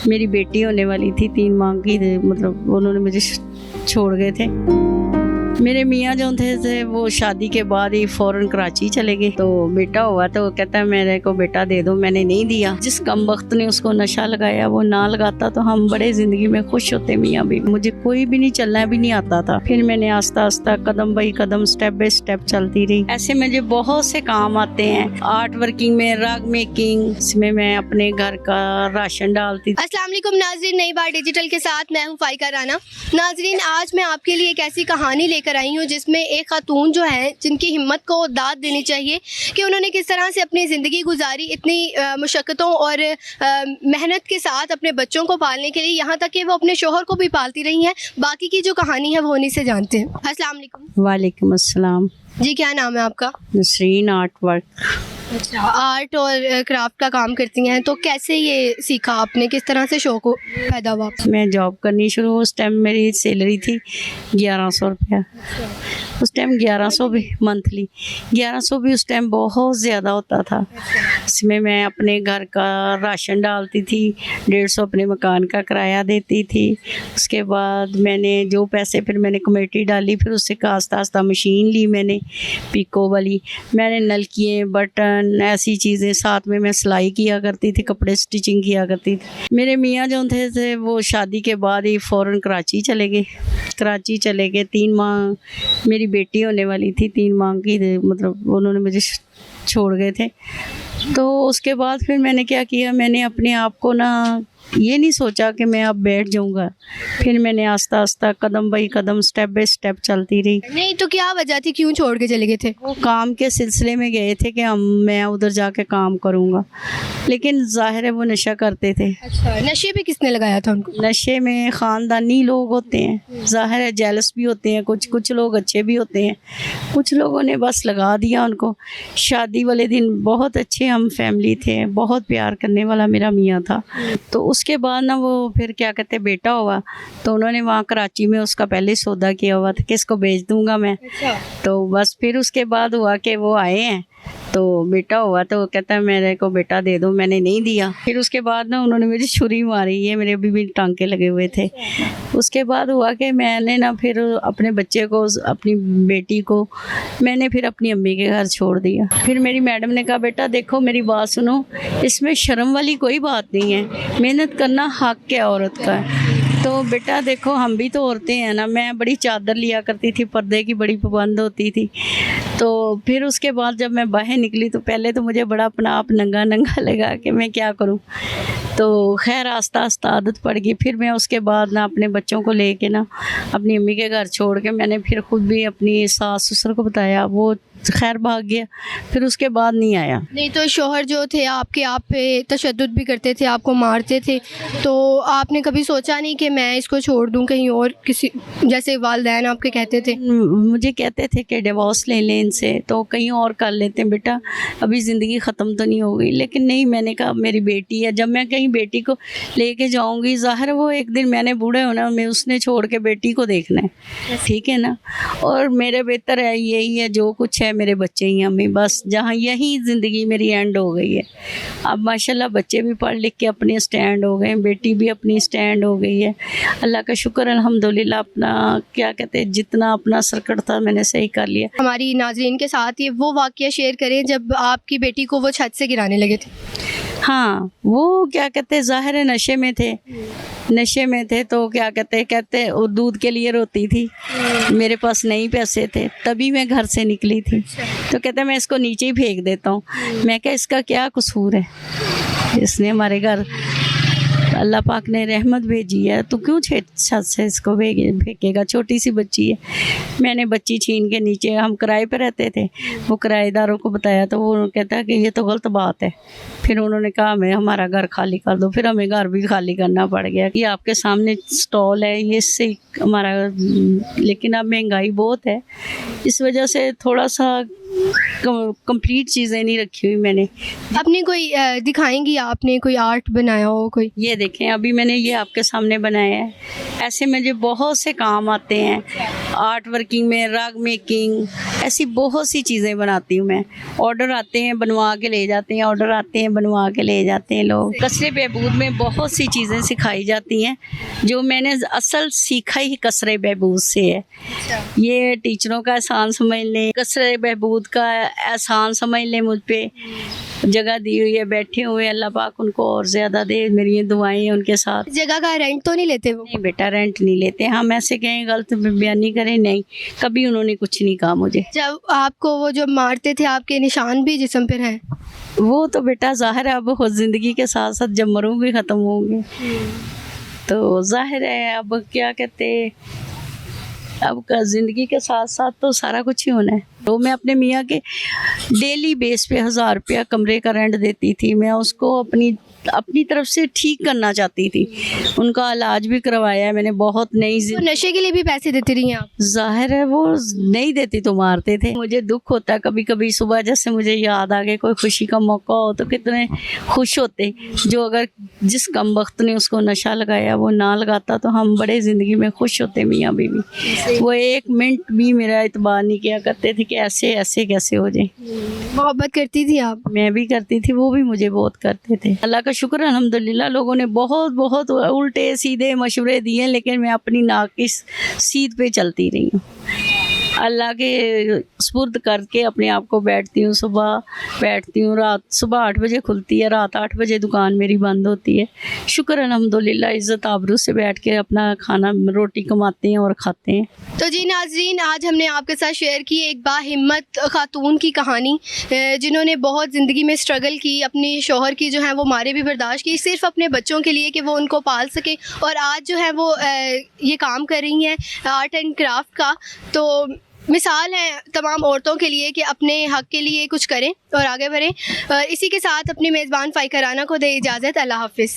मेरी बेटी होने वाली थी, 3 माह की, मतलब उन्होंने मुझे छोड़ गए थे। मेरे मियाँ जो थे वो शादी के बाद ही फौरन कराची चले गए। तो बेटा हुआ तो वो कहता है मेरे को बेटा दे दो, मैंने नहीं दिया। जिस कम वक्त ने उसको नशा लगाया, वो ना लगाता तो हम बड़े जिंदगी में खुश होते मियाँ भी। मुझे कोई भी नहीं चलना भी नहीं आता था। फिर मैंने आस्ता आस्ता कदम बाई कदम स्टेप बाई स्टेप चलती रही। ऐसे मुझे बहुत से काम आते हैं, आर्ट वर्किंग में, रग मेकिंग, इसमें मैं अपने घर का राशन डालती। अस्सलाम वालेकुम नाजरीन, नई बार डिजिटल के साथ मैं हूँ फाइका राना। नाजरीन, आज मैं आपके लिए एक ऐसी कहानी लेकर आई हूँ जिसमें एक खातून जो है, जिनकी हिम्मत को दाद देनी चाहिए कि उन्होंने किस तरह से अपनी ज़िंदगी गुजारी, इतनी मुशक्क़तों और मेहनत के साथ अपने बच्चों को पालने के लिए, यहाँ तक कि वो अपने शोहर को भी पालती रही हैं। बाकी की जो कहानी है वो उन्हीं से जानते हैं। अस्सलाम वालेकुम। वालेकुम अस्सलाम जी, क्या नाम है आपका? Nasreen art work. अच्छा, आर्ट और क्राफ्ट का काम करती हैं, तो कैसे ये सीखा आपने, किस तरह से शौक पैदा हुआ? मैं जॉब करनी शुरू, उस टाइम मेरी सैलरी थी 1100 रुपया। उस टाइम 1100 भी मंथली, 1100 भी उस टाइम बहुत ज़्यादा होता था। इसमें मैं अपने घर का राशन डालती थी, 150 अपने मकान का किराया देती थी। उसके बाद मैंने जो पैसे फिर मैंने कमेटी डाली, फिर उससे आस्ता आस्ता मशीन ली मैंने, पिको वाली। मैंने नलकिए, बटन, ऐसी चीज़ें, साथ में मैं सिलाई किया करती थी, कपड़े स्टिचिंग किया करती थी। मेरे मियाँ जो थे वो शादी के बाद ही फ़ौरन कराची चले गए। कराची चले गए, 3 माह मेरी बेटी होने वाली थी, 3 माह की, मतलब उन्होंने मुझे छोड़ गए थे। तो उसके बाद फिर मैंने क्या किया, मैंने अपने आप को ना ये नहीं सोचा कि मैं अब बैठ जाऊंगा। फिर मैंने आस्ता आस्ता कदम बाई कदम स्टेप बाई स्टेप चलती रही। नहीं तो क्या वजह थी, क्यों छोड़ के चले गए थे? वो काम के सिलसिले में गए थे कि मैं उधर जाके काम करूंगा, लेकिन जाहिर है वो नशा करते थे। अच्छा, नशे पे किसने लगाया था उनको? नशे में ख़ानदानी लोग होते हैं, जाहिर है जेलस भी होते हैं, कुछ लोग अच्छे भी होते हैं। कुछ लोगों ने बस लगा दिया उनको। शादी वाले दिन बहुत अच्छे हम फैमिली थे, बहुत प्यार करने वाला मेरा मियाँ था। तो उसके बाद ना वो फिर क्या कहते हैं, बेटा हुआ तो उन्होंने वहाँ कराची में उसका पहले सौदा किया हुआ था कि इसको बेच दूँगा मैं। तो बस फिर उसके बाद हुआ कि वो आए हैं, तो बेटा हुआ तो वो कहता है मेरे को बेटा दे दो, मैंने नहीं दिया। फिर उसके बाद ना उन्होंने मेरी छुरी मारी है, मेरे अभी भी टांके लगे हुए थे। उसके बाद हुआ कि मैंने ना फिर अपने बच्चे को, अपनी बेटी को मैंने फिर अपनी अम्मी के घर छोड़ दिया। फिर मेरी मैडम ने कहा बेटा देखो मेरी बात सुनो, इसमें शर्म वाली कोई बात नहीं है, मेहनत करना हक है औरत का। तो बेटा देखो हम भी तो औरतें हैं ना। मैं बड़ी चादर लिया करती थी, पर्दे की बड़ी पाबंद होती थी। तो फिर उसके बाद जब मैं बाहर निकली तो पहले तो मुझे बड़ा अपना आप नंगा नंगा लगा कि मैं क्या करूं। तो खैर आस्ता आस्ता आदत पड़ गई। फिर मैं उसके बाद ना अपने बच्चों को लेके ना अपनी अम्मी के घर छोड़ के मैंने फिर खुद भी अपनी सास ससुर को बताया, वो खैर भाग गया। फिर उसके बाद नहीं आया। नहीं तो शौहर जो थे आपके, आप पे तशद्दुद भी करते थे, आपको मारते थे, तो आपने कभी सोचा नहीं कि मैं इसको छोड़ दूं कहीं और, किसी जैसे वालिदैन आपके कहते थे? मुझे कहते थे कि डिवोर्स ले लें इनसे, तो कहीं और कर लेते हैं बेटा, अभी ज़िंदगी ख़त्म तो नहीं हो गई। लेकिन नहीं, मैंने कहा मेरी बेटी है, जब मैं कहीं बेटी को लेके जाऊंगी, ज़ाहिर वो एक दिन मैंने बूढ़े होना, मैं उसने छोड़ के बेटी को देखना है, ठीक है ना। और मेरे बेहतर है यही है, जो कुछ है मेरे बच्चे ही अम्मी, बस जहाँ यही ज़िंदगी मेरी एंड हो गई है। अब माशाल्लाह बच्चे भी पढ़ लिख के अपने स्टैंड हो गए, बेटी भी अपनी स्टैंड हो गई है। अल्लाह का शुक्र अल्हम्दुलिल्लाह, अपना क्या कहते हैं, जितना अपना सर्कट था मैंने सही कर लिया। हमारी नाज़रीन के साथ ये वो वाक़या शेयर करें जब आपकी बेटी को वो छत से गिराने लगे थे। हाँ, वो क्या कहते हैं, ज़ाहिर है नशे में थे, नशे में थे तो क्या कहते वो दूध के लिए रोती थी। मेरे पास नहीं पैसे थे, तभी मैं घर से निकली थी। तो कहते मैं इसको नीचे ही फेंक देता हूँ। मैं क्या, इसका क्या कसूर है, इसने हमारे घर अल्लाह पाक ने रहमत भेजी है, तो क्यों छत से इसको फेंकेगा, छोटी सी बच्ची है। मैंने बच्ची छीन के नीचे, हम किराए पे रहते थे, वो किराएदारों को बताया तो वो कहता कि ये तो गलत बात है। फिर उन्होंने कहा हमें हमारा घर खाली कर दो, फिर हमें घर भी खाली करना पड़ गया। ये आपके सामने स्टॉल है, ये इससे हमारा, लेकिन अब महंगाई बहुत है, इस वजह से थोड़ा सा कंप्लीट चीज़ें नहीं रखी हुई मैंने। अपनी कोई दिखाएंगी आपने कोई आर्ट बनाया हो कोई? ये देखें, अभी मैंने ये आपके सामने बनाया है, ऐसे मुझे बहुत से काम आते हैं। आर्ट वर्किंग में, रग मेकिंग, ऐसी बहुत सी चीज़ें बनाती हूँ मैं। ऑर्डर आते हैं, बनवा के ले जाते हैं, ऑर्डर आते हैं, बनवा के ले जाते हैं लोग। कसरे बहबूद में बहुत सी चीज़ें सिखाई जाती हैं जो मैंने असल सीखा ही कसरे बहबूद से है। ये टीचरों का एहसान समझ लें, कसरे बहबूद का एहसान समझ लें, मुझ पे जगह दी हुई है, बैठे हुए, अल्लाह पाक उनको और ज़्यादा दे, मेरी ये दुआएं हैं उनके साथ। जगह का रेंट तो नहीं लेते वो? नहीं बेटा, रेंट नहीं लेते हम, ऐसे कहें गलत बयानी करें नहीं, कभी उन्होंने कुछ नहीं कहा मुझे। जब आपको वो जो मारते थे, आपके निशान भी जिस्म पर हैं? वो तो बेटा ज़ाहिर है, अब खुद ज़िंदगी के साथ साथ जब मरूंगी ख़त्म होंगे तो ज़ाहिर है, अब क्या कहते, अब का ज़िंदगी के साथ साथ तो सारा कुछ ही होना है। तो मैं अपने मियाँ के डेली बेस पे 1000 रुपया कमरे का रेंट देती थी। मैं उसको अपनी तरफ से ठीक करना चाहती थी, उनका इलाज भी करवाया है मैंने, बहुत नई तो नशे के लिए भी पैसे देती रही हैं आप? ज़ाहिर है, वो नहीं देती तो मारते थे। मुझे दुख होता है कभी कभी, सुबह जैसे मुझे याद आ गए, कोई खुशी का मौका हो तो कितने खुश होते, जो अगर जिस कम वक्त ने उसको नशा लगाया वो ना लगाता तो हम बड़े ज़िंदगी में खुश होते मियाँ बीवी। वो एक मिनट भी मेरा इतबार नहीं किया करते थे कि ऐसे ऐसे कैसे हो जाए। मोहब्बत करती थी आप? मैं भी करती थी, वो भी मुझे बहुत करते थे। अल्लाह का शुक्र है, अल्हम्दुलिल्लाह, लोगों ने बहुत बहुत उल्टे सीधे मशवरे दिए, लेकिन मैं अपनी नाकिस सीध पे चलती रही हूँ। अल्लाह के सुपुर्द करके अपने आप को बैठती हूँ, सुबह बैठती हूँ, रात सुबह 8 बजे खुलती है, रात 8 बजे दुकान मेरी बंद होती है। शुक्र अल्हम्दुलिल्लाह, इज़्ज़त आबरू से बैठ के अपना खाना रोटी कमाते हैं और खाते हैं। तो जी नाज़रीन, आज हमने आपके साथ शेयर की एक बाहिम्मत खातून की कहानी, जिन्होंने बहुत ज़िंदगी में स्ट्रगल की, अपनी शौहर की जो है वो मारे भी बर्दाश्त की, सिर्फ अपने बच्चों के लिए कि वो उनको पाल सके, और आज जो है वो ये काम कर रही हैं आर्ट एंड क्राफ्ट का। तो मिसाल है तमाम औरतों के लिए कि अपने हक़ के लिए कुछ करें और आगे बढ़ें। इसी के साथ अपनी मेज़बान फ़ाइका राना को दे इजाज़त। अल्लाह हाफ़िज़।